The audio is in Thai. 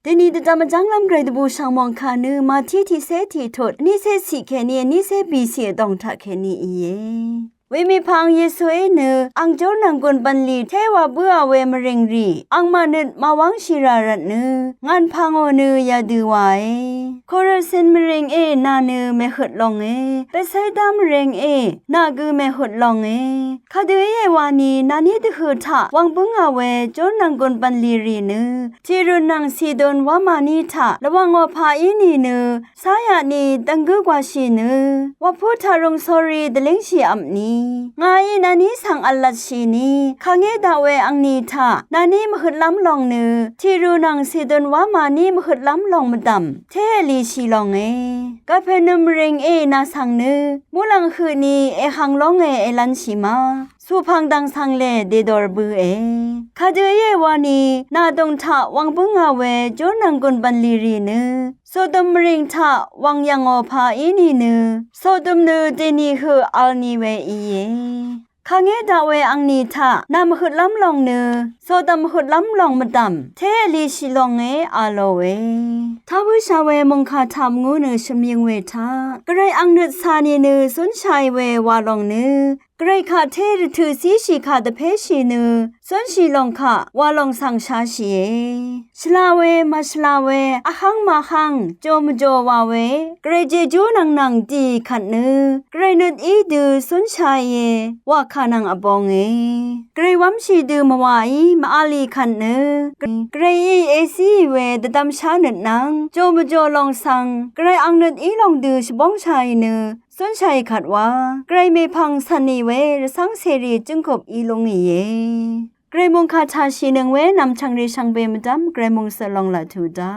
เดนี่ตะจามาจังลำไกรตะบูช่างมองคานือมาที่เซทีทดนี่เซสีแค่นี้นี่เซบีเสียดองทักแค่นี้เอเวมีพังเยซูเอเนอังโจนังกุนบันลีเทวาเบื่อเวมเริงรีอังมานึดมาวังชิรารัตเนงานพังโอเนยาดูไวโคราเซนมเริงเอนาเนเมหดลองเอเปไซดามเริงเอนากูเมหดลองเอคาดูเอวานีนานีตะหือทะวังปุงอาเวโจนังกุนบันลีรีเนที่รุนังซีดอนวามานีทะระวังอพาอินีเนสายานีตังกูกว่าชีเนว่าพูดทารงสอรีเดลิงชีอัมนีงายนานี้สังอัลลัดชีนีขังเอดาเวอังนีทานานี้มหึดล้ำลองเนือที่รูนังสิดนว่ามานี้มหึดล้ำลองมาดำเทลีชีลองเอกาเพนุมเริงเอนาสังเนือมูลังคืนนี้ขังลองเอลันชิมาสุพังดังสังเลเดดอร์บือคาเดเยวานีนาดงทะวังบุงอาเวโจนังกุนบันลีรีเนือโซดมริงทะวังยังอพาอินีเนือโซดมเนือเดนีคืออัลนีเวอีเยขังเอดาเวอังนีทานามหุดล้ำลองเนือโซดมหุดล้ำลองมาดำเทลีชิลองอาโลเวท้าวิชาเวมงคาทำงูเนือชมยังเวทากระไรอังนึดซานีเนือสนชัยเววาลองเนือไกรคาเทรถือสีชีคาตะเพชีเนือส่วนชีลองค่ะว่าลองสังชาชีชลาเวมาชลาเวอะหังมาหังโจมโจวาเวไกรเจจูนังดีขัดเนือไกรนึดอีดือส่วนชายว่าขานังอบองไกรวัมชีดือมาวายมาอาลีขัดเนือไกรเอซีเวดดำชานึดนังโจมโจลองสังไกรอังนึดอีลองดือชบ้องชายเนือส่วนชัยขัดว่าไกรเมพังสันนิเวสังเสรีจึงกบอีลงเยไกรมงคาชาชีนึงเวนำชังเรชังเบมดำไกรมงสลองละทูดา